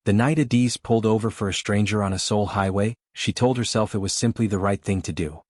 The night Adiz pulled over for a stranger on a Seoul highway, she told herself it was simply the right thing to do.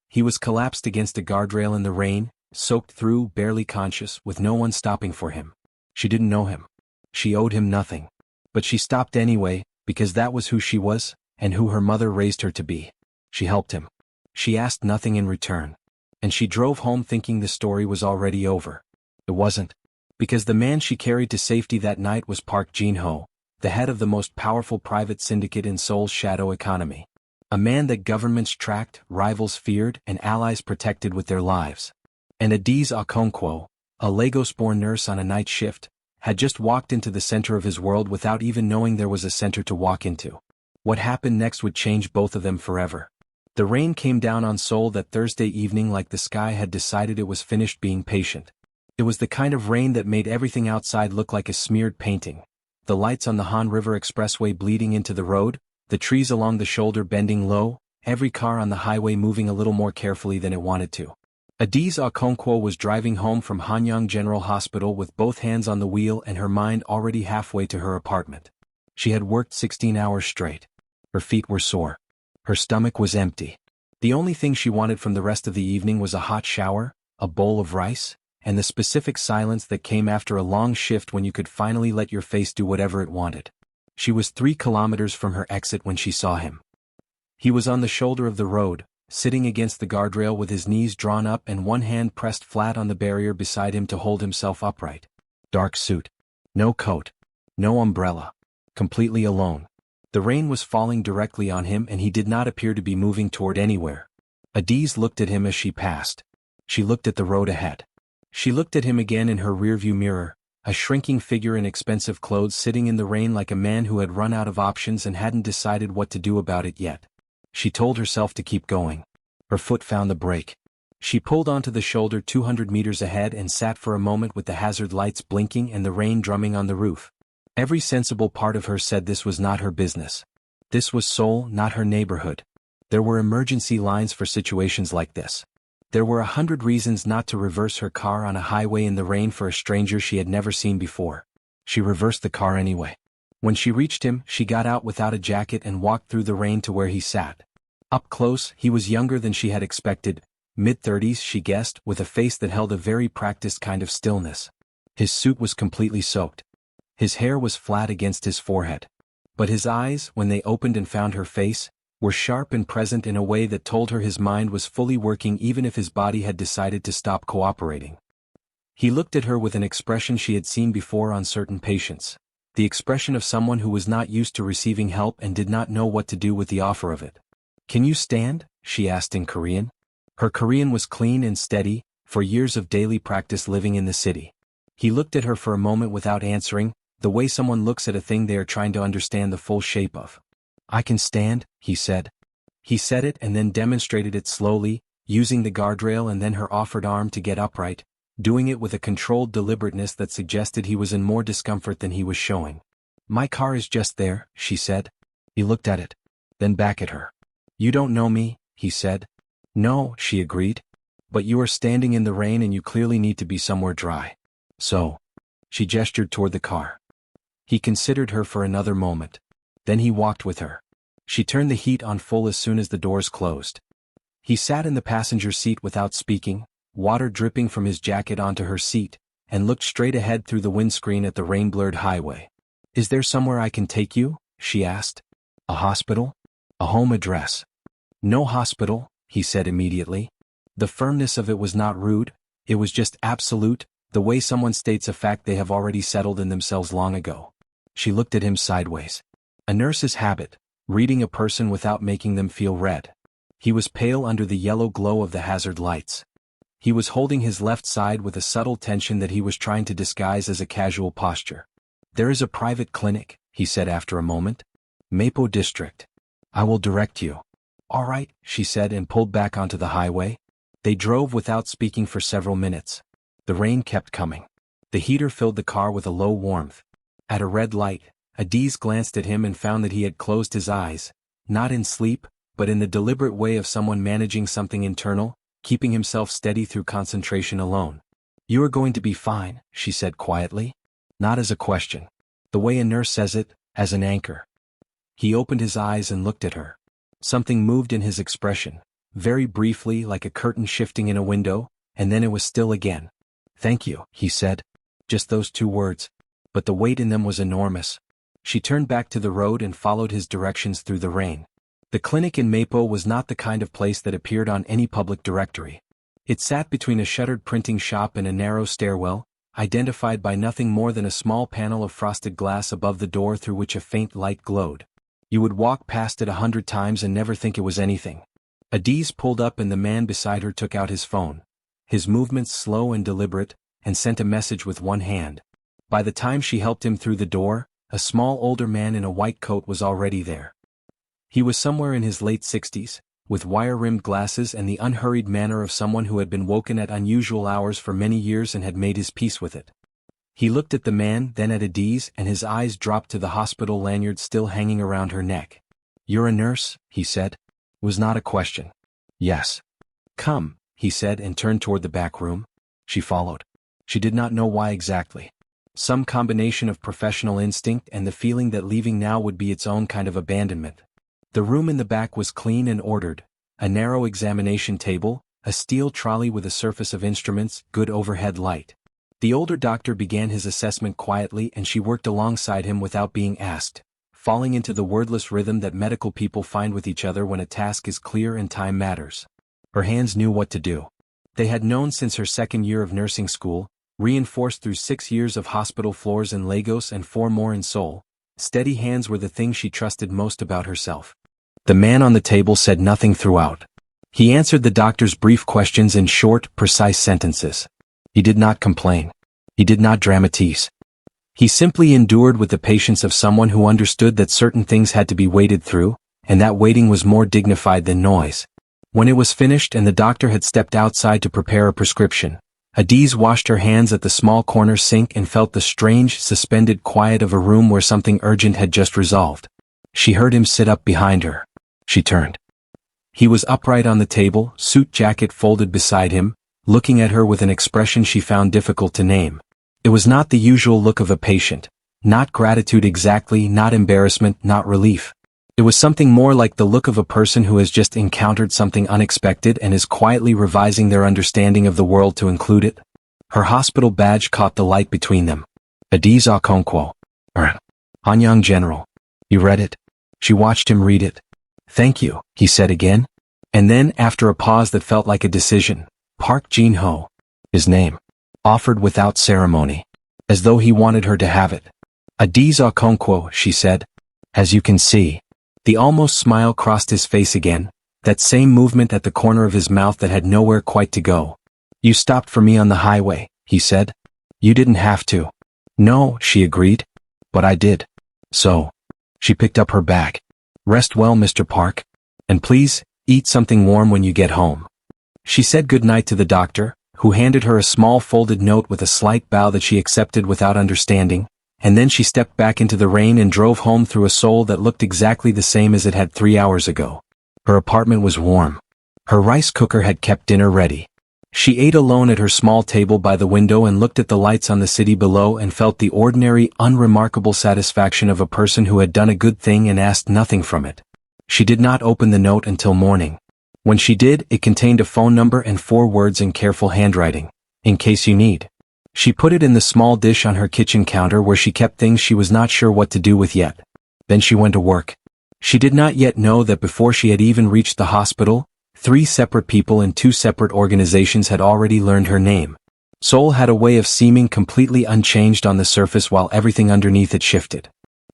He was collapsed against a guardrail in the rain, soaked through, barely conscious, with no one stopping for him. She didn't know him. She owed him nothing. But she stopped anyway, because that was who she was, and who her mother raised her to be. She helped him. She asked nothing in return. And she drove home thinking the story was already over. It wasn't. Because the man she carried to safety that night was Park Jin-ho, the head of the most powerful private syndicate in Seoul's shadow economy. A man that governments tracked, rivals feared, and allies protected with their lives. And Adiz Okonkwo, a Lagos-born nurse on a night shift, had just walked into the center of his world without even knowing there was a center to walk into. What happened next would change both of them forever. The rain came down on Seoul that Thursday evening like the sky had decided it was finished being patient. It was the kind of rain that made everything outside look like a smeared painting. The lights on the Han River Expressway bleeding into the road, the trees along the shoulder bending low, every car on the highway moving a little more carefully than it wanted to. Adiz Okonkwo was driving home from Hanyang General Hospital with both hands on the wheel and her mind already halfway to her apartment. She had worked 16 hours straight. Her feet were sore. Her stomach was empty. The only thing she wanted from the rest of the evening was a hot shower, a bowl of rice, and the specific silence that came after a long shift when you could finally let your face do whatever it wanted. She was 3 kilometers from her exit when she saw him. He was on the shoulder of the road, sitting against the guardrail with his knees drawn up and one hand pressed flat on the barrier beside him to hold himself upright. Dark suit. No coat. No umbrella. Completely alone. The rain was falling directly on him and he did not appear to be moving toward anywhere. Adiz looked at him as she passed. She looked at the road ahead. She looked at him again in her rearview mirror, a shrinking figure in expensive clothes sitting in the rain like a man who had run out of options and hadn't decided what to do about it yet. She told herself to keep going. Her foot found the brake. She pulled onto the shoulder 200 meters ahead and sat for a moment with the hazard lights blinking and the rain drumming on the roof. Every sensible part of her said this was not her business. This was Seoul, not her neighborhood. There were emergency lines for situations like this. There were 100 reasons not to reverse her car on a highway in the rain for a stranger she had never seen before. She reversed the car anyway. When she reached him, she got out without a jacket and walked through the rain to where he sat. Up close, he was younger than she had expected, mid-30s she guessed, with a face that held a very practiced kind of stillness. His suit was completely soaked. His hair was flat against his forehead. But his eyes, when they opened and found her face, were sharp and present in a way that told her his mind was fully working even if his body had decided to stop cooperating. He looked at her with an expression she had seen before on certain patients. The expression of someone who was not used to receiving help and did not know what to do with the offer of it. "Can you stand?" she asked in Korean. Her Korean was clean and steady, for years of daily practice living in the city. He looked at her for a moment without answering, the way someone looks at a thing they are trying to understand the full shape of. "I can stand," he said. He said it and then demonstrated it slowly, using the guardrail and then her offered arm to get upright, doing it with a controlled deliberateness that suggested he was in more discomfort than he was showing. "My car is just there," she said. He looked at it, then back at her. "You don't know me," he said. "No," she agreed. "But you are standing in the rain and you clearly need to be somewhere dry. So." She gestured toward the car. He considered her for another moment. Then he walked with her. She turned the heat on full as soon as the doors closed. He sat in the passenger seat without speaking, water dripping from his jacket onto her seat, and looked straight ahead through the windscreen at the rain-blurred highway. "Is there somewhere I can take you?" she asked. "A hospital? A home address?" "No hospital," he said immediately. The firmness of it was not rude, it was just absolute, the way someone states a fact they have already settled in themselves long ago. She looked at him sideways. A nurse's habit, reading a person without making them feel red. He was pale under the yellow glow of the hazard lights. He was holding his left side with a subtle tension that he was trying to disguise as a casual posture. "There is a private clinic," he said after a moment. "Mapo District. I will direct you." "All right," she said and pulled back onto the highway. They drove without speaking for several minutes. The rain kept coming. The heater filled the car with a low warmth. At a red light, Adiz glanced at him and found that he had closed his eyes, not in sleep, but in the deliberate way of someone managing something internal, keeping himself steady through concentration alone. "You are going to be fine," she said quietly. Not as a question. The way a nurse says it, as an anchor. He opened his eyes and looked at her. Something moved in his expression, very briefly like a curtain shifting in a window, and then it was still again. "Thank you," he said. Just those 2 words. But the weight in them was enormous. She turned back to the road and followed his directions through the rain. The clinic in Mapo was not the kind of place that appeared on any public directory. It sat between a shuttered printing shop and a narrow stairwell, identified by nothing more than a small panel of frosted glass above the door through which a faint light glowed. You would walk past it 100 times and never think it was anything. Adiz pulled up and the man beside her took out his phone. His movements slow and deliberate, and sent a message with one hand. By the time she helped him through the door, a small older man in a white coat was already there. He was somewhere in his late 60s, with wire-rimmed glasses and the unhurried manner of someone who had been woken at unusual hours for many years and had made his peace with it. He looked at the man, then at Adiz, and his eyes dropped to the hospital lanyard still hanging around her neck. "You're a nurse?" he said. It was not a question. "Yes." "Come," he said and turned toward the back room. She followed. She did not know why exactly. Some combination of professional instinct and the feeling that leaving now would be its own kind of abandonment. The room in the back was clean and ordered, a narrow examination table, a steel trolley with a surface of instruments, good overhead light. The older doctor began his assessment quietly and she worked alongside him without being asked, falling into the wordless rhythm that medical people find with each other when a task is clear and time matters. Her hands knew what to do. They had known since her 2nd year of nursing school, reinforced through 6 years of hospital floors in Lagos and 4 more in Seoul. Steady hands were the thing she trusted most about herself. The man on the table said nothing throughout. He answered the doctor's brief questions in short, precise sentences. He did not complain. He did not dramatize. He simply endured with the patience of someone who understood that certain things had to be waded through, and that waiting was more dignified than noise. When it was finished and the doctor had stepped outside to prepare a prescription, Adiz washed her hands at the small corner sink and felt the strange, suspended quiet of a room where something urgent had just resolved. She heard him sit up behind her. She turned. He was upright on the table, suit jacket folded beside him, looking at her with an expression she found difficult to name. It was not the usual look of a patient, not gratitude exactly, not embarrassment, not relief. It was something more like the look of a person who has just encountered something unexpected and is quietly revising their understanding of the world to include it. Her hospital badge caught the light between them. Adiz Okonkwo. Hanyang General. You read it? She watched him read it. "Thank you," he said again. And then, after a pause that felt like a decision, Park Jin-ho. His name. Offered without ceremony. As though he wanted her to have it. "Adiz Okonkwo," she said. "As you can see." The almost smile crossed his face again, that same movement at the corner of his mouth that had nowhere quite to go. "You stopped for me on the highway," he said. "You didn't have to." "No," she agreed. "But I did." "So." She picked up her bag. "Rest well, Mr. Park. And please, eat something warm when you get home." She said good night to the doctor, who handed her a small folded note with a slight bow that she accepted without understanding, and then she stepped back into the rain and drove home through a Seoul that looked exactly the same as it had 3 hours ago. Her apartment was warm. Her rice cooker had kept dinner ready. She ate alone at her small table by the window and looked at the lights on the city below and felt the ordinary, unremarkable satisfaction of a person who had done a good thing and asked nothing from it. She did not open the note until morning. When she did, it contained a phone number and 4 words in careful handwriting. "In case you need." She put it in the small dish on her kitchen counter where she kept things she was not sure what to do with yet. Then she went to work. She did not yet know that before she had even reached the hospital, 3 separate people in 2 separate organizations had already learned her name. Seoul had a way of seeming completely unchanged on the surface while everything underneath it shifted.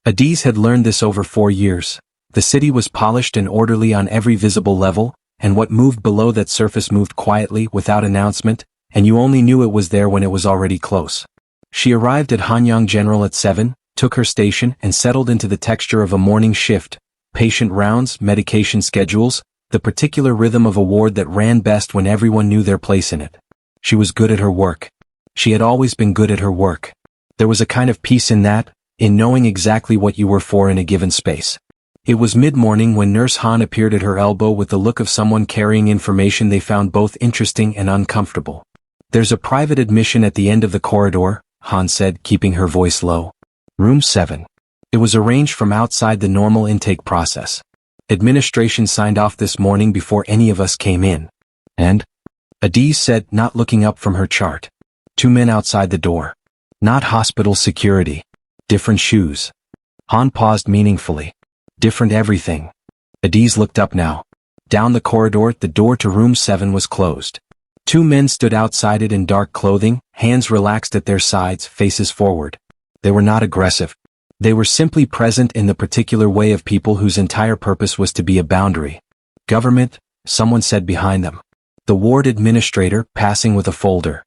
Adiz had learned this over 4 years. The city was polished and orderly on every visible level, and what moved below that surface moved quietly, without announcement, and you only knew it was there when it was already close. She arrived at Hanyang General at 7, took her station and settled into the texture of a morning shift, patient rounds, medication schedules, the particular rhythm of a ward that ran best when everyone knew their place in it. She was good at her work. She had always been good at her work. There was a kind of peace in that, in knowing exactly what you were for in a given space. It was mid-morning when Nurse Han appeared at her elbow with the look of someone carrying information they found both interesting and uncomfortable. "There's a private admission at the end of the corridor," Han said, keeping her voice low. "Room 7. It was arranged from outside the normal intake process. Administration signed off this morning before any of us came in. And? Adiz said, not looking up from her chart. 2 men outside the door. Not hospital security. Different shoes. Han paused meaningfully. Different everything. Adiz looked up now. Down the corridor, the door to room 7 was closed. 2 men stood outside it in dark clothing, hands relaxed at their sides, faces forward. They were not aggressive. They were simply present in the particular way of people whose entire purpose was to be a boundary. Government, someone said behind them. The ward administrator, passing with a folder.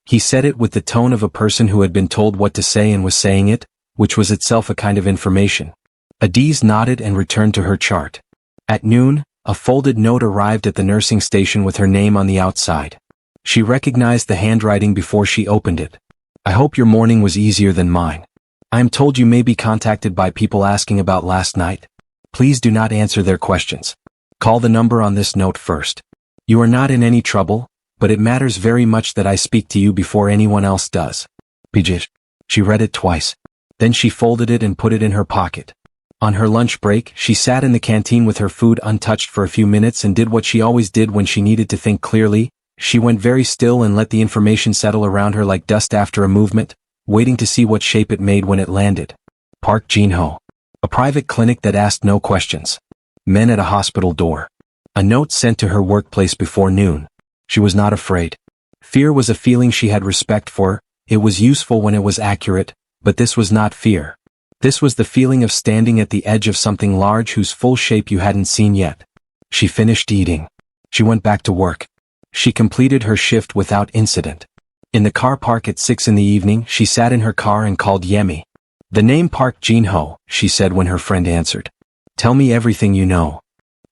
He said it with the tone of a person who had been told what to say and was saying it, which was itself a kind of information. Adiz nodded and returned to her chart. At noon, a folded note arrived at the nursing station with her name on the outside. She recognized the handwriting before she opened it. I hope your morning was easier than mine. I am told you may be contacted by people asking about last night. Please do not answer their questions. Call the number on this note first. You are not in any trouble, but it matters very much that I speak to you before anyone else does. Pijish. She read it twice. Then she folded it and put it in her pocket. On her lunch break, she sat in the canteen with her food untouched for a few minutes and did what she always did when she needed to think clearly. She went very still and let the information settle around her like dust after a movement, waiting to see what shape it made when it landed. Park Jin-ho. A private clinic that asked no questions. Men at a hospital door. A note sent to her workplace before noon. She was not afraid. Fear was a feeling she had respect for. It was useful when it was accurate, but this was not fear. This was the feeling of standing at the edge of something large whose full shape you hadn't seen yet. She finished eating. She went back to work. She completed her shift without incident. In the car park at 6 in the evening, she sat in her car and called Yemi. The name Park Jin-ho, she said when her friend answered. Tell me everything you know.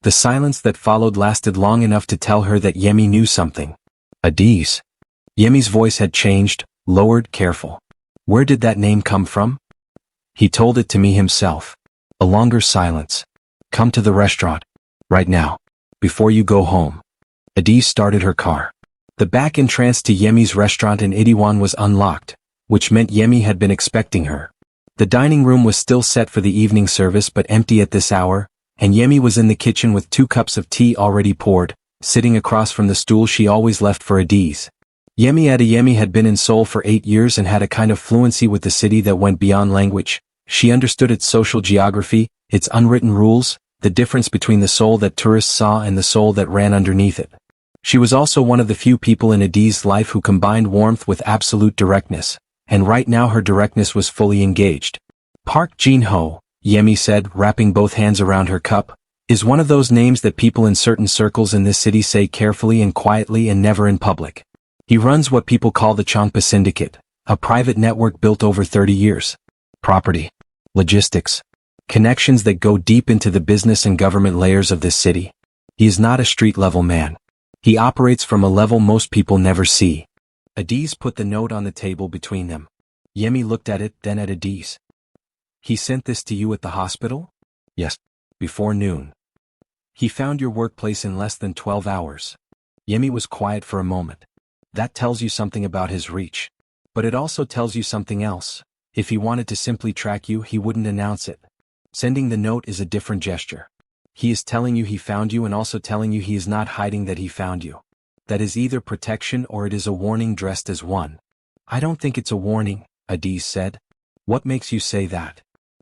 The silence that followed lasted long enough to tell her that Yemi knew something. Adiz. Yemi's voice had changed, lowered, careful. Where did that name come from? He told it to me himself. A longer silence. Come to the restaurant. Right now. Before you go home. Adiz started her car. The back entrance to Yemi's restaurant in Itaewon was unlocked, which meant Yemi had been expecting her. The dining room was still set for the evening service but empty at this hour, and Yemi was in the kitchen with 2 cups of tea already poured, sitting across from the stool she always left for Adiz. Yemi had been in Seoul for 8 years and had a kind of fluency with the city that went beyond language. She understood its social geography, its unwritten rules, the difference between the Seoul that tourists saw and the Seoul that ran underneath it. She was also one of the few people in Adiz's life who combined warmth with absolute directness, and right now her directness was fully engaged. Park Jin-ho, Yemi said, wrapping both hands around her cup, is one of those names that people in certain circles in this city say carefully and quietly and never in public. He runs what people call the Chongpa Syndicate, a private network built over 30 years. Property. Logistics. Connections that go deep into the business and government layers of this city. He is not a street-level man. He operates from a level most people never see. Adiz put the note on the table between them. Yemi looked at it, then at Adiz. He sent this to you at the hospital? Yes. Before noon. He found your workplace in less than 12 hours. Yemi was quiet for a moment. That tells you something about his reach. But it also tells you something else. If he wanted to simply track you, he wouldn't announce it. Sending the note is a different gesture. He is telling you he found you and also telling you he is not hiding that he found you. That is either protection or it is a warning dressed as one. I don't think it's a warning, Adiz said. What makes you say that?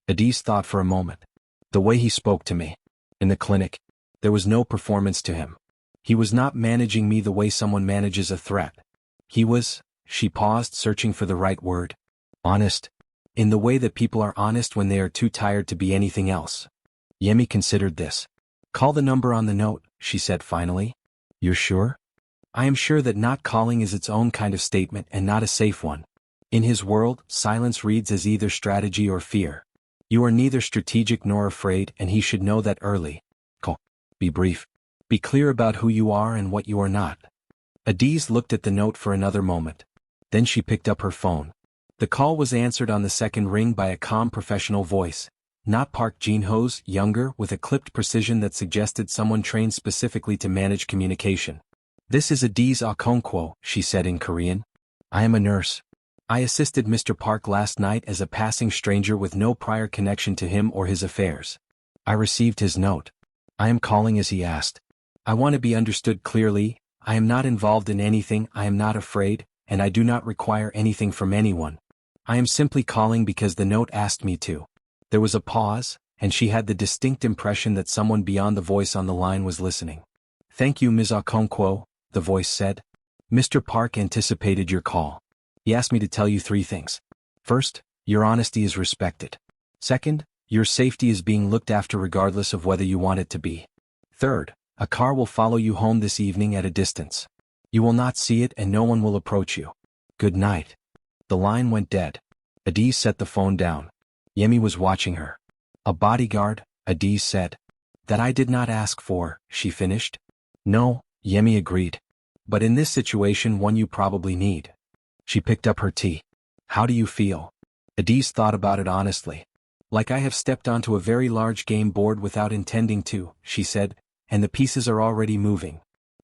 Adiz thought for a moment. The way he spoke to me. In the clinic. There was no performance to him. He was not managing me the way someone manages a threat. He was, she paused, searching for the right word. Honest. In the way that people are honest when they are too tired to be anything else. Yemi considered this. Call the number on the note, she said finally. You're sure? I am sure that not calling is its own kind of statement and not a safe one. In his world, silence reads as either strategy or fear. You are neither strategic nor afraid, and he should know that early. Call. Be brief. Be clear about who you are and what you are not. Adiz looked at the note for another moment. Then she picked up her phone. The call was answered on the second ring by a calm professional voice. Not Park Jin-ho's, younger, with a clipped precision that suggested someone trained specifically to manage communication. This is Adiz Okonkwo, she said in Korean. I am a nurse. I assisted Mr. Park last night as a passing stranger with no prior connection to him or his affairs. I received his note. I am calling as he asked. I want to be understood clearly. I am not involved in anything, I am not afraid, and I do not require anything from anyone. I am simply calling because the note asked me to. There was a pause, and she had the distinct impression that someone beyond the voice on the line was listening. Thank you, Ms. Okonkwo, the voice said. Mr. Park anticipated your call. He asked me to tell you 3 things. First, your honesty is respected. Second, your safety is being looked after regardless of whether you want it to be. Third, a car will follow you home this evening at a distance. You will not see it and no one will approach you. Good night. The line went dead. Adiz set the phone down. Yemi was watching her. A bodyguard, Adiz said. That I did not ask for, she finished. No, Yemi agreed. But in this situation one you probably need. She picked up her tea. How do you feel? Adiz thought about it honestly. Like I have stepped onto a very large game board without intending to, she said, and the pieces are already moving.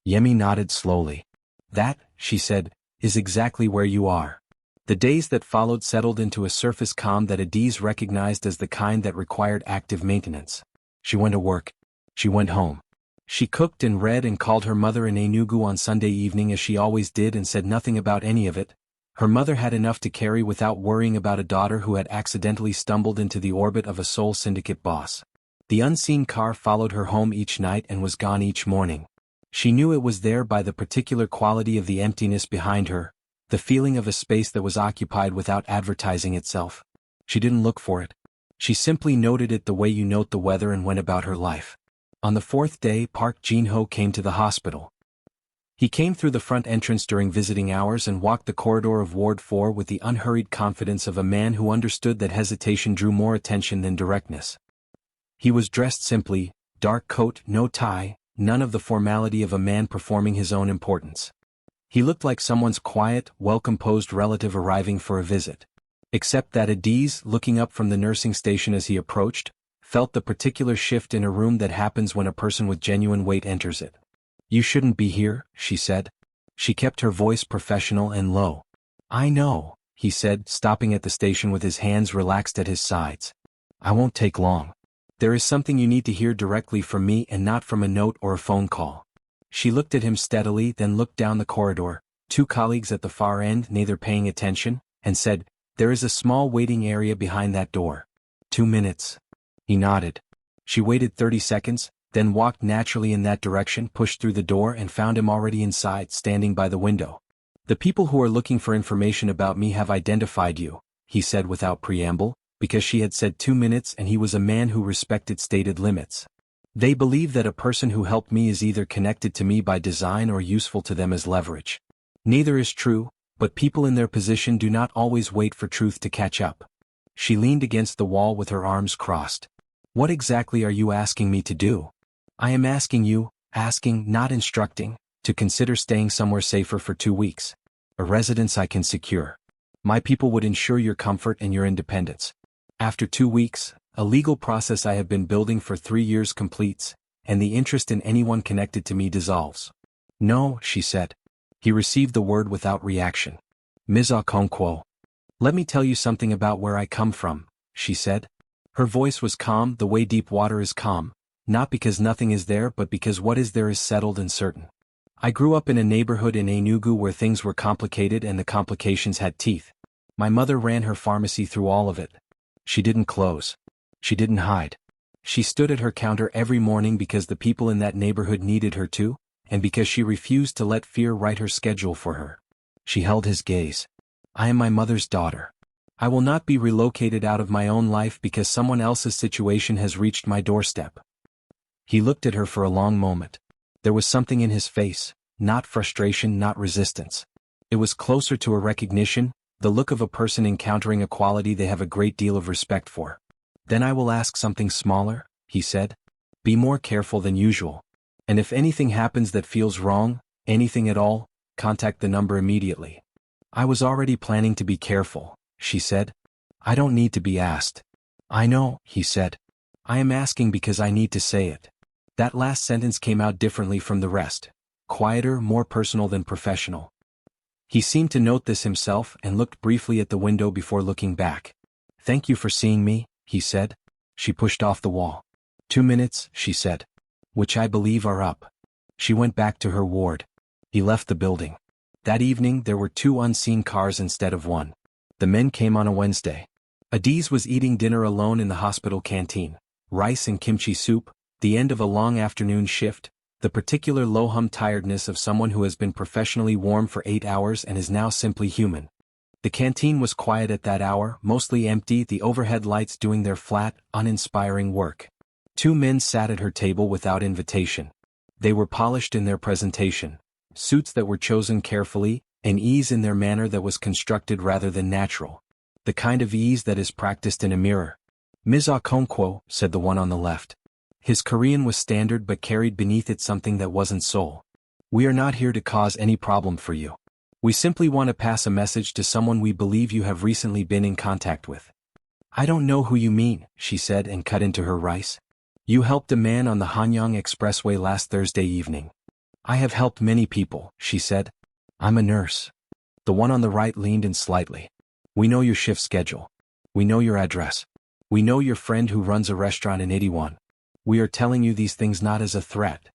Yemi nodded slowly. That, she said, is exactly where you are. The days that followed settled into a surface calm that Adiz recognized as the kind that required active maintenance. She went to work. She went home. She cooked and read and called her mother in Enugu on Sunday evening as she always did and said nothing about any of it. Her mother had enough to carry without worrying about a daughter who had accidentally stumbled into the orbit of a sole syndicate boss. The unseen car followed her home each night and was gone each morning. She knew it was there by the particular quality of the emptiness behind her, the feeling of a space that was occupied without advertising itself. She didn't look for it. She simply noted it the way you note the weather and went about her life. On the 4th day, Park Jin-ho came to the hospital. He came through the front entrance during visiting hours and walked the corridor of Ward 4 with the unhurried confidence of a man who understood that hesitation drew more attention than directness. He was dressed simply, dark coat, no tie, none of the formality of a man performing his own importance. He looked like someone's quiet, well-composed relative arriving for a visit. Except that Adiz, looking up from the nursing station as he approached, felt the particular shift in a room that happens when a person with genuine weight enters it. You shouldn't be here, she said. She kept her voice professional and low. I know, he said, stopping at the station with his hands relaxed at his sides. I won't take long. There is something you need to hear directly from me and not from a note or a phone call. She looked at him steadily, then looked down the corridor, 2 colleagues at the far end neither paying attention, and said, There is a small waiting area behind that door. 2 minutes. He nodded. She waited 30 seconds, then walked naturally in that direction, pushed through the door and found him already inside, standing by the window. The people who are looking for information about me have identified you, he said without preamble, because she had said 2 minutes and he was a man who respected stated limits. They believe that a person who helped me is either connected to me by design or useful to them as leverage. Neither is true, but people in their position do not always wait for truth to catch up. She leaned against the wall with her arms crossed. What exactly are you asking me to do? I am asking you, not instructing, to consider staying somewhere safer for 2 weeks. A residence I can secure. My people would ensure your comfort and your independence. After 2 weeks, a legal process I have been building for 3 years completes, and the interest in anyone connected to me dissolves. No, she said. He received the word without reaction. Ms. Okonkwo. Let me tell you something about where I come from, she said. Her voice was calm the way deep water is calm, not because nothing is there but because what is there is settled and certain. I grew up in a neighborhood in Enugu where things were complicated and the complications had teeth. My mother ran her pharmacy through all of it. She didn't close. She didn't hide. She stood at her counter every morning because the people in that neighborhood needed her to, and because she refused to let fear write her schedule for her. She held his gaze. I am my mother's daughter. I will not be relocated out of my own life because someone else's situation has reached my doorstep. He looked at her for a long moment. There was something in his face, not frustration, not resistance. It was closer to a recognition, the look of a person encountering a quality they have a great deal of respect for. Then I will ask something smaller, he said. Be more careful than usual. And if anything happens that feels wrong, anything at all, contact the number immediately. I was already planning to be careful, she said. I don't need to be asked. I know, he said. I am asking because I need to say it. That last sentence came out differently from the rest. Quieter, more personal than professional. He seemed to note this himself and looked briefly at the window before looking back. "Thank you for seeing me," he said. She pushed off the wall. "2 minutes," she said. "Which I believe are up." She went back to her ward. He left the building. That evening there were 2 unseen cars instead of 1. The men came on a Wednesday. Adiz was eating dinner alone in the hospital canteen. Rice and kimchi soup, the end of a long afternoon shift, the particular low-hum tiredness of someone who has been professionally warm for 8 hours and is now simply human. The canteen was quiet at that hour, mostly empty, the overhead lights doing their flat, uninspiring work. 2 men sat at her table without invitation. They were polished in their presentation, suits that were chosen carefully, an ease in their manner that was constructed rather than natural. The kind of ease that is practiced in a mirror. "Ms. Okonkwo," said the one on the left. His Korean was standard but carried beneath it something that wasn't Seoul. "We are not here to cause any problem for you. We simply want to pass a message to someone we believe you have recently been in contact with." "I don't know who you mean," she said and cut into her rice. "You helped a man on the Hanyang Expressway last Thursday evening." "I have helped many people," she said. "I'm a nurse." The one on the right leaned in slightly. "We know your shift schedule. We know your address. We know your friend who runs a restaurant in 81. We are telling you these things not as a threat."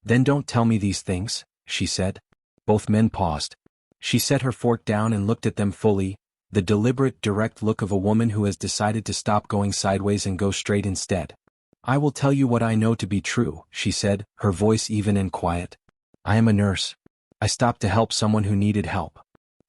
"Then don't tell me these things," she said. Both men paused. She set her fork down and looked at them fully, the deliberate, direct look of a woman who has decided to stop going sideways and go straight instead. "I will tell you what I know to be true," she said, her voice even and quiet. "I am a nurse. I stopped to help someone who needed help.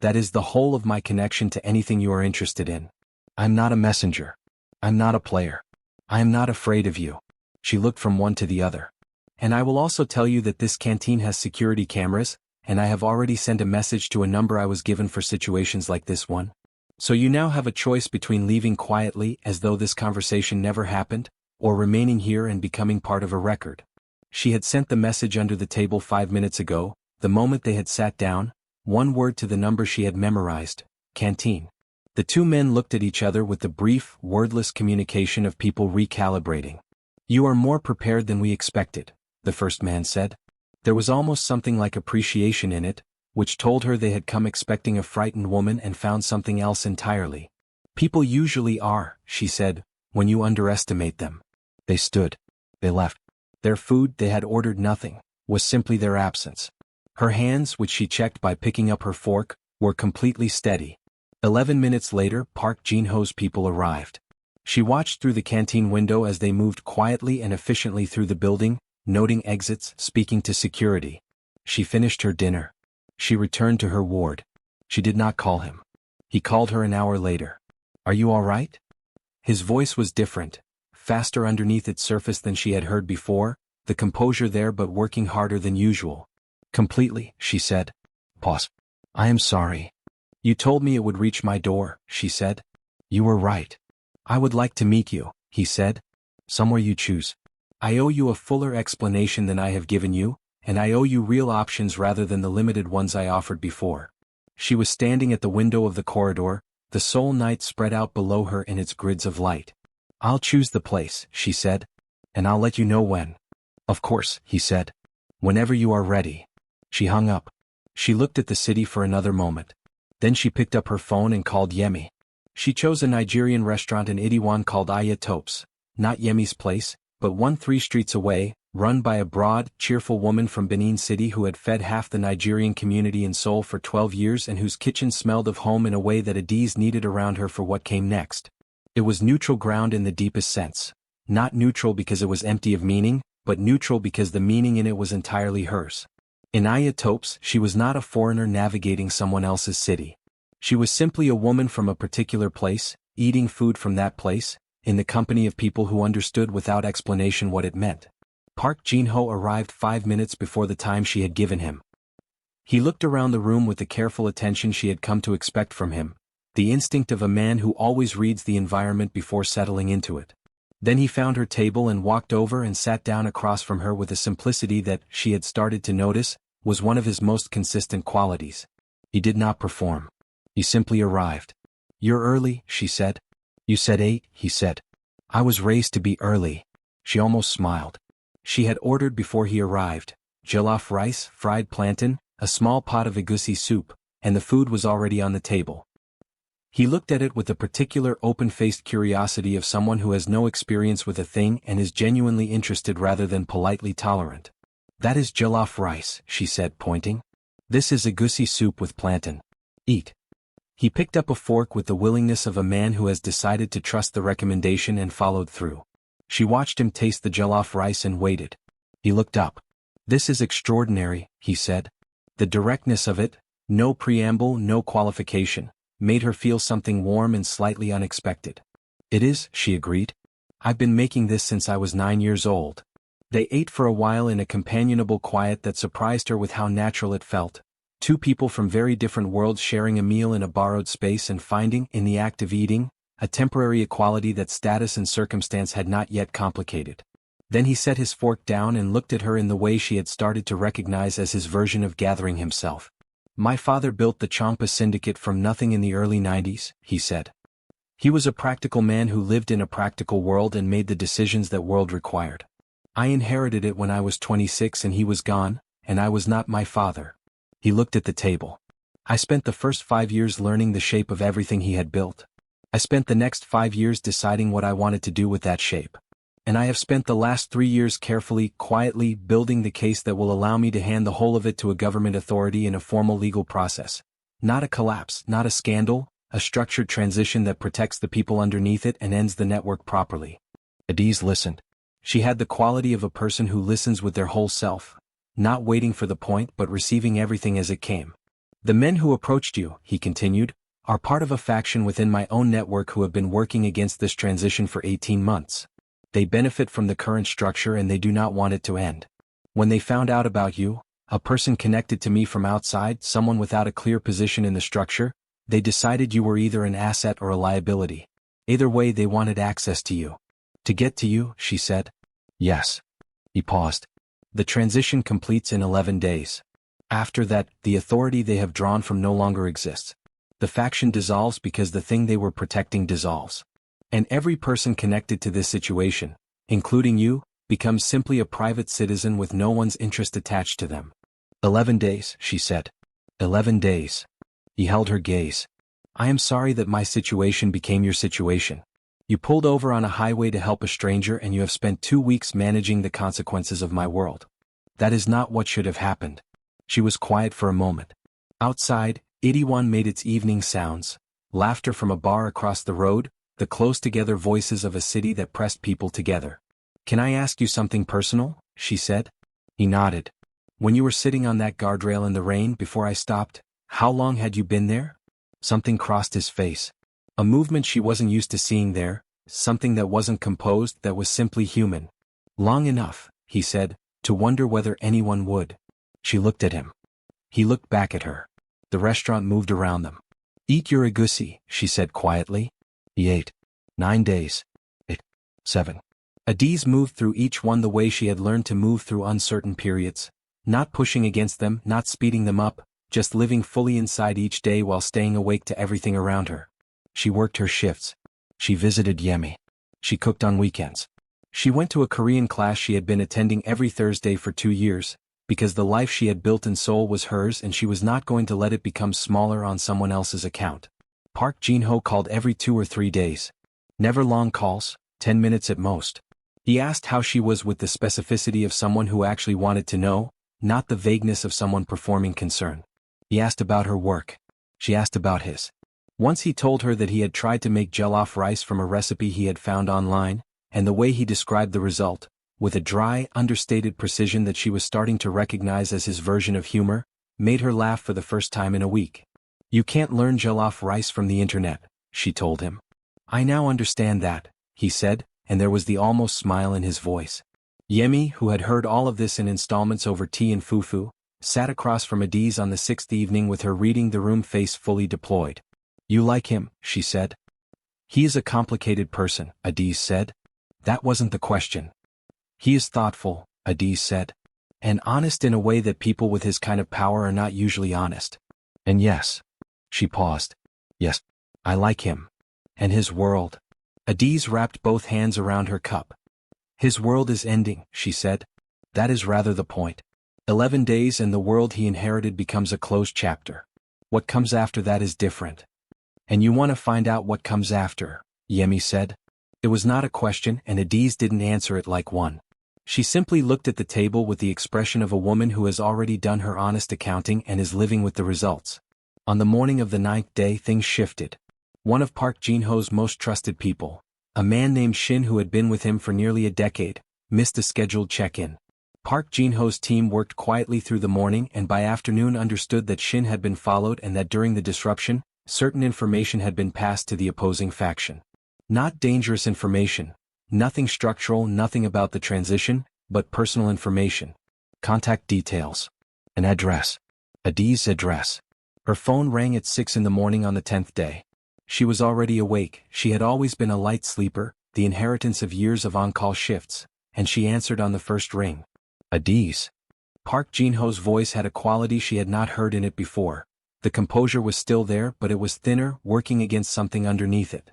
That is the whole of my connection to anything you are interested in. I'm not a messenger. I'm not a player. I am not afraid of you." She looked from one to the other. "And I will also tell you that this canteen has security cameras, and I have already sent a message to a number I was given for situations like this one. So you now have a choice between leaving quietly as though this conversation never happened, or remaining here and becoming part of a record." She had sent the message under the table 5 minutes ago, the moment they had sat down, 1 word to the number she had memorized, canteen. The 2 men looked at each other with the brief, wordless communication of people recalibrating. "You are more prepared than we expected," the first man said. There was almost something like appreciation in it, which told her they had come expecting a frightened woman and found something else entirely. "People usually are," she said, "when you underestimate them." They stood. They left. Their food, they had ordered nothing, was simply their absence. Her hands, which she checked by picking up her fork, were completely steady. 11 minutes later, Park Jin-ho's people arrived. She watched through the canteen window as they moved quietly and efficiently through the building, noting exits, speaking to security. She finished her dinner. She returned to her ward. She did not call him. He called her an hour later. "Are you all right?" His voice was different, faster underneath its surface than she had heard before, the composure there but working harder than usual. "Completely," she said. Pause. "I am sorry. You told me it would reach my door," she said. "You were right. I would like to meet you," he said. "Somewhere you choose. I owe you a fuller explanation than I have given you, and I owe you real options rather than the limited ones I offered before." She was standing at the window of the corridor, the Seoul night spread out below her in its grids of light. "I'll choose the place," she said. "And I'll let you know when." "Of course," he said. "Whenever you are ready." She hung up. She looked at the city for another moment. Then she picked up her phone and called Yemi. She chose a Nigerian restaurant in Itaewon called Aya Topes, not Yemi's place, but one 3 streets away, run by a broad, cheerful woman from Benin City who had fed half the Nigerian community in Seoul for 12 years and whose kitchen smelled of home in a way that Adiz needed around her for what came next. It was neutral ground in the deepest sense. Not neutral because it was empty of meaning, but neutral because the meaning in it was entirely hers. In Aya Topes, she was not a foreigner navigating someone else's city. She was simply a woman from a particular place, eating food from that place, in the company of people who understood without explanation what it meant. Park Jin-ho arrived 5 minutes before the time she had given him. He looked around the room with the careful attention she had come to expect from him, the instinct of a man who always reads the environment before settling into it. Then he found her table and walked over and sat down across from her with a simplicity that, she had started to notice, was one of his most consistent qualities. He did not perform. He simply arrived. "You're early," she said. "You said 8, he said. "I was raised to be early." She almost smiled. She had ordered before he arrived, jollof rice, fried plantain, a small pot of egusi soup, and the food was already on the table. He looked at it with the particular open-faced curiosity of someone who has no experience with a thing and is genuinely interested rather than politely tolerant. "That is jollof rice," she said, pointing. "This is egusi soup with plantain. Eat." He picked up a fork with the willingness of a man who has decided to trust the recommendation and followed through. She watched him taste the jollof rice and waited. He looked up. "This is extraordinary," he said. The directness of it, no preamble, no qualification, made her feel something warm and slightly unexpected. "It is," she agreed. "I've been making this since I was 9 years old." They ate for a while in a companionable quiet that surprised her with how natural it felt. Two people from very different worlds sharing a meal in a borrowed space and finding, in the act of eating, a temporary equality that status and circumstance had not yet complicated. Then he set his fork down and looked at her in the way she had started to recognize as his version of gathering himself. "My father built the Champa Syndicate from nothing in the early 90s, he said. "He was a practical man who lived in a practical world and made the decisions that world required. I inherited it when I was 26 and he was gone, and I was not my father." He looked at the table. "I spent the first 5 years learning the shape of everything he had built. I spent the next 5 years deciding what I wanted to do with that shape. And I have spent the last 3 years carefully, quietly, building the case that will allow me to hand the whole of it to a government authority in a formal legal process. Not a collapse, not a scandal, a structured transition that protects the people underneath it and ends the network properly." Adiz listened. She had the quality of a person who listens with their whole self, not waiting for the point but receiving everything as it came. "The men who approached you," he continued, "are part of a faction within my own network who have been working against this transition for 18 months. They benefit from the current structure and they do not want it to end. When they found out about you, a person connected to me from outside, someone without a clear position in the structure, they decided you were either an asset or a liability. Either way they wanted access to you." "To get to you," she said. "Yes." He paused. "The transition completes in 11 days. After that, the authority they have drawn from no longer exists. The faction dissolves because the thing they were protecting dissolves. And every person connected to this situation, including you, becomes simply a private citizen with no one's interest attached to them." 11 days, she said. 11 days. He held her gaze. "I am sorry that my situation became your situation. You pulled over on a highway to help a stranger and you have spent 2 weeks managing the consequences of my world. That is not what should have happened." She was quiet for a moment. Outside, 81 made its evening sounds, laughter from a bar across the road, the close-together voices of a city that pressed people together. "Can I ask you something personal?" she said. He nodded. "When you were sitting on that guardrail in the rain before I stopped, how long had you been there?" Something crossed his face. A movement she wasn't used to seeing there, something that wasn't composed, that was simply human. "Long enough," he said, "to wonder whether anyone would." She looked at him. He looked back at her. The restaurant moved around them. "Eat your egusi," she said quietly. He ate. 9 days. 8. 7. Adiz moved through each one the way she had learned to move through uncertain periods, not pushing against them, not speeding them up, just living fully inside each day while staying awake to everything around her. She worked her shifts. She visited Yemi. She cooked on weekends. She went to a Korean class she had been attending every Thursday for 2 years, because the life she had built in Seoul was hers and she was not going to let it become smaller on someone else's account. Park Jin-ho called every 2 or 3 days. Never long calls, 10 minutes at most. He asked how she was with the specificity of someone who actually wanted to know, not the vagueness of someone performing concern. He asked about her work. She asked about his. Once he told her that he had tried to make jollof rice from a recipe he had found online, and the way he described the result, with a dry, understated precision that she was starting to recognize as his version of humor, made her laugh for the first time in a week. "You can't learn jollof rice from the internet," she told him. "I now understand that," he said, and there was the almost smile in his voice. Yemi, who had heard all of this in installments over tea and fufu, sat across from Adiz on the 6th evening with her reading the room, face fully deployed. "You like him," she said. "He is a complicated person," Adiz said. "That wasn't the question." "He is thoughtful," Adiz said. "And honest in a way that people with his kind of power are not usually honest. And yes." She paused. "Yes, I like him. And his world." Adiz wrapped both hands around her cup. "His world is ending," she said. "That is rather the point. 11 days and the world he inherited becomes a closed chapter. What comes after that is different. And you want to find out what comes after, Yemi said. It was not a question, and Adiz didn't answer it like one. She simply looked at the table with the expression of a woman who has already done her honest accounting and is living with the results. On the morning of the 9th day, things shifted. One of Park Jin-ho's most trusted people, a man named Shin who had been with him for nearly a decade, missed a scheduled check-in. Park Jin-ho's team worked quietly through the morning and by afternoon understood that Shin had been followed and that during the disruption, certain information had been passed to the opposing faction. Not dangerous information, nothing structural, nothing about the transition, but personal information. Contact details. An address. Adiz's address. Her phone rang at 6 in the morning on the 10th day. She was already awake. She had always been a light sleeper, the inheritance of years of on-call shifts, and she answered on the first ring. Adiz. Park Jin-ho's voice had a quality she had not heard in it before. The composure was still there, but it was thinner, working against something underneath it.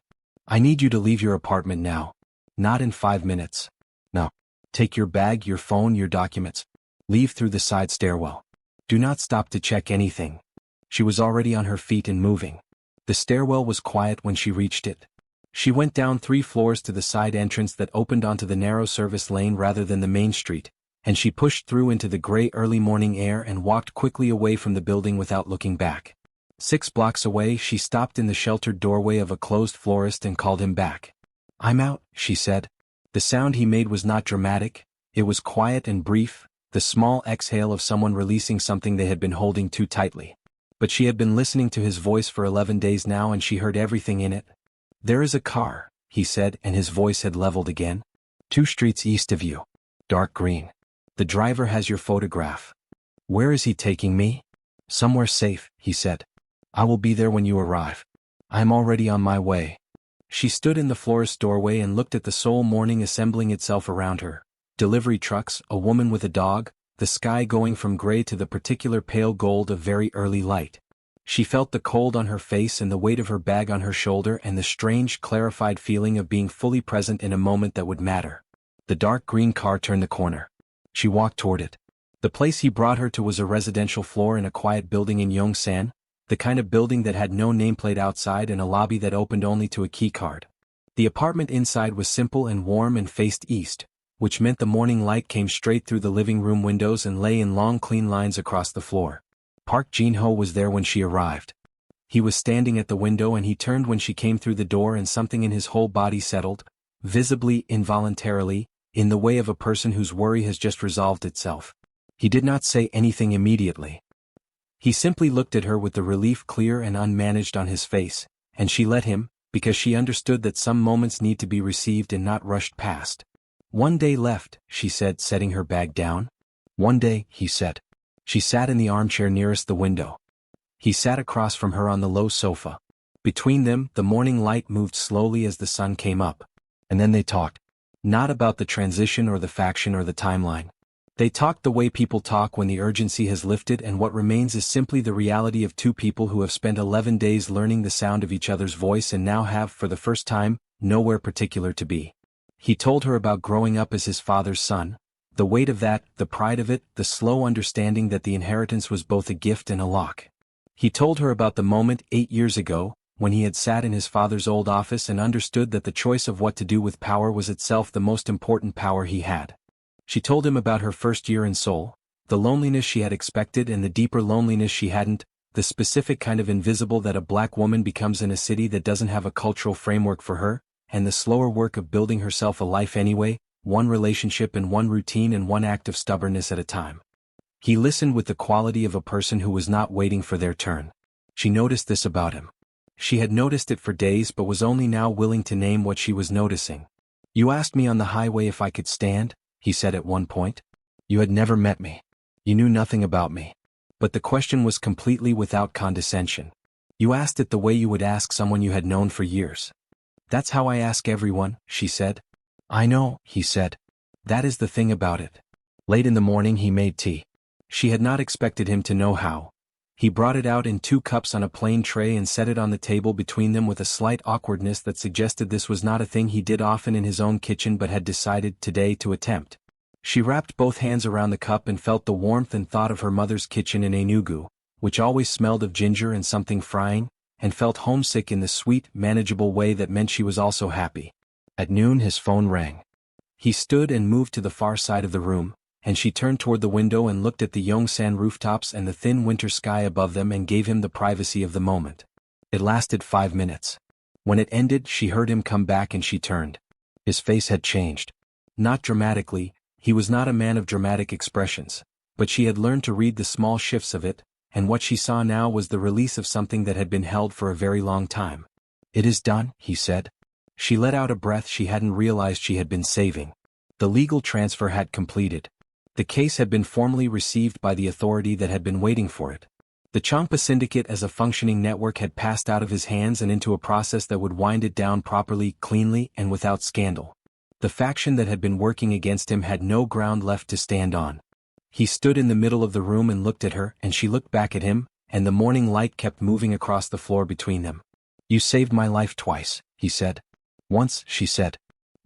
I need you to leave your apartment now. Not in 5 minutes. No. Take your bag, your phone, your documents. Leave through the side stairwell. Do not stop to check anything. She was already on her feet and moving. The stairwell was quiet when she reached it. She went down 3 floors to the side entrance that opened onto the narrow service lane rather than the main street, and she pushed through into the gray early morning air and walked quickly away from the building without looking back. 6 blocks away, she stopped in the sheltered doorway of a closed florist and called him back. I'm out, she said. The sound he made was not dramatic, it was quiet and brief, the small exhale of someone releasing something they had been holding too tightly. But she had been listening to his voice for 11 days now and she heard everything in it. There is a car, he said, and his voice had leveled again. 2 streets east of you. Dark green. The driver has your photograph. Where is he taking me? Somewhere safe, he said. I will be there when you arrive. I am already on my way. She stood in the florist's doorway and looked at the Seoul morning assembling itself around her. Delivery trucks, a woman with a dog, the sky going from gray to the particular pale gold of very early light. She felt the cold on her face and the weight of her bag on her shoulder and the strange, clarified feeling of being fully present in a moment that would matter. The dark green car turned the corner. She walked toward it. The place he brought her to was a residential floor in a quiet building in Yongsan, the kind of building that had no nameplate outside and a lobby that opened only to a keycard. The apartment inside was simple and warm and faced east, which meant the morning light came straight through the living room windows and lay in long clean lines across the floor. Park Jin-ho was there when she arrived. He was standing at the window and he turned when she came through the door and something in his whole body settled, visibly, involuntarily, in the way of a person whose worry has just resolved itself. He did not say anything immediately. He simply looked at her with the relief clear and unmanaged on his face, and she let him, because she understood that some moments need to be received and not rushed past. 1 day left, she said, setting her bag down. 1 day, he said. She sat in the armchair nearest the window. He sat across from her on the low sofa. Between them, the morning light moved slowly as the sun came up. And then they talked. Not about the transition or the faction or the timeline. They talked the way people talk when the urgency has lifted and what remains is simply the reality of 2 people who have spent 11 days learning the sound of each other's voice and now have, for the first time, nowhere particular to be. He told her about growing up as his father's son, the weight of that, the pride of it, the slow understanding that the inheritance was both a gift and a lock. He told her about the moment 8 years ago, when he had sat in his father's old office and understood that the choice of what to do with power was itself the most important power he had. She told him about her first year in Seoul, the loneliness she had expected and the deeper loneliness she hadn't, the specific kind of invisible that a black woman becomes in a city that doesn't have a cultural framework for her, and the slower work of building herself a life anyway, one relationship and one routine and one act of stubbornness at a time. He listened with the quality of a person who was not waiting for their turn. She noticed this about him. She had noticed it for days but was only now willing to name what she was noticing. You asked me on the highway if I could stand, he said at one point. You had never met me. You knew nothing about me. But the question was completely without condescension. You asked it the way you would ask someone you had known for years. That's how I ask everyone, she said. I know, he said. That is the thing about it. Late in the morning he made tea. She had not expected him to know how. He brought it out in 2 cups on a plain tray and set it on the table between them with a slight awkwardness that suggested this was not a thing he did often in his own kitchen but had decided today to attempt. She wrapped both hands around the cup and felt the warmth and thought of her mother's kitchen in Enugu, which always smelled of ginger and something frying, and felt homesick in the sweet, manageable way that meant she was also happy. At noon his phone rang. He stood and moved to the far side of the room, and she turned toward the window and looked at the Yongsan rooftops and the thin winter sky above them and gave him the privacy of the moment. It lasted 5 minutes. When it ended, she heard him come back and she turned. His face had changed. Not dramatically, he was not a man of dramatic expressions, but she had learned to read the small shifts of it, and what she saw now was the release of something that had been held for a very long time. "It is done," he said. She let out a breath she hadn't realized she had been saving. The legal transfer had completed. The case had been formally received by the authority that had been waiting for it. The Changpa Syndicate as a functioning network had passed out of his hands and into a process that would wind it down properly, cleanly, and without scandal. The faction that had been working against him had no ground left to stand on. He stood in the middle of the room and looked at her, and she looked back at him, and the morning light kept moving across the floor between them. "You saved my life twice," he said. "Once," she said.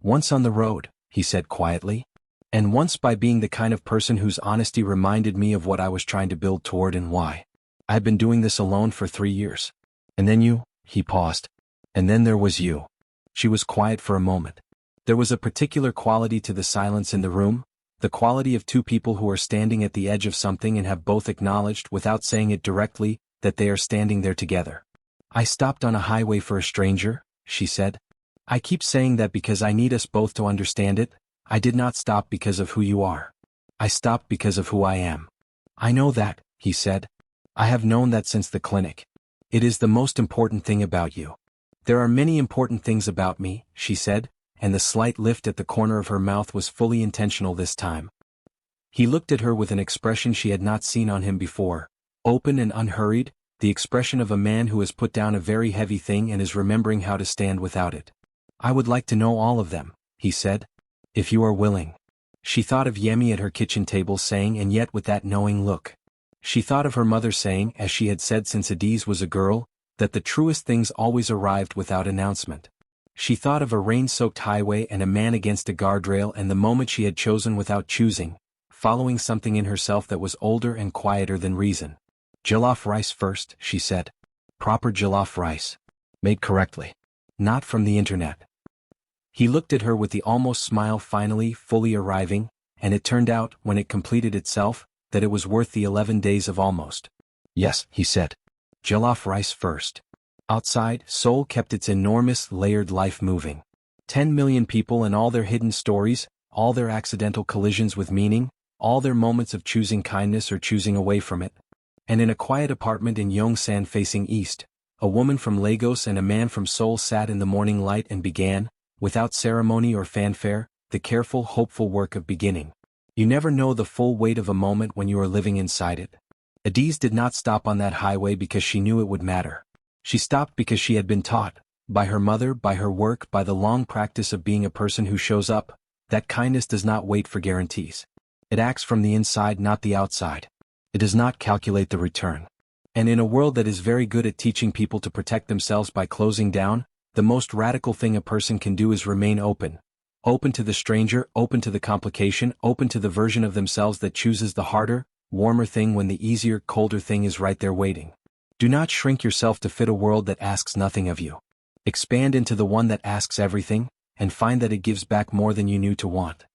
"Once on the road," he said quietly. "And once by being the kind of person whose honesty reminded me of what I was trying to build toward and why. I've been doing this alone for 3 years. And then you," he paused. "And then there was you." She was quiet for a moment. There was a particular quality to the silence in the room, the quality of two people who are standing at the edge of something and have both acknowledged without saying it directly that they are standing there together. "I stopped on a highway for a stranger," she said. "I keep saying that because I need us both to understand it. I did not stop because of who you are. I stopped because of who I am." "I know that," he said. "I have known that since the clinic. It is the most important thing about you." "There are many important things about me," she said, and the slight lift at the corner of her mouth was fully intentional this time. He looked at her with an expression she had not seen on him before, open and unhurried, the expression of a man who has put down a very heavy thing and is remembering how to stand without it. "I would like to know all of them," he said. "If you are willing." She thought of Yemi at her kitchen table saying, and yet with that knowing look. She thought of her mother saying, as she had said since Adiz was a girl, that the truest things always arrived without announcement. She thought of a rain-soaked highway and a man against a guardrail and the moment she had chosen without choosing, following something in herself that was older and quieter than reason. "Jollof rice first," she said. "Proper jollof rice. Made correctly. Not from the internet." He looked at her with the almost smile finally, fully arriving, and it turned out, when it completed itself, that it was worth the 11 days of almost. "Yes," he said. "Jollof rice first." Outside, Seoul kept its enormous, layered life moving. 10 million people and all their hidden stories, all their accidental collisions with meaning, all their moments of choosing kindness or choosing away from it. And in a quiet apartment in Yongsan facing east, a woman from Lagos and a man from Seoul sat in the morning light and began, without ceremony or fanfare, the careful, hopeful work of beginning. You never know the full weight of a moment when you are living inside it. Adiz did not stop on that highway because she knew it would matter. She stopped because she had been taught, by her mother, by her work, by the long practice of being a person who shows up, that kindness does not wait for guarantees. It acts from the inside, not the outside. It does not calculate the return. And in a world that is very good at teaching people to protect themselves by closing down, the most radical thing a person can do is remain open. Open to the stranger, open to the complication, open to the version of themselves that chooses the harder, warmer thing when the easier, colder thing is right there waiting. Do not shrink yourself to fit a world that asks nothing of you. Expand into the one that asks everything, and find that it gives back more than you knew to want.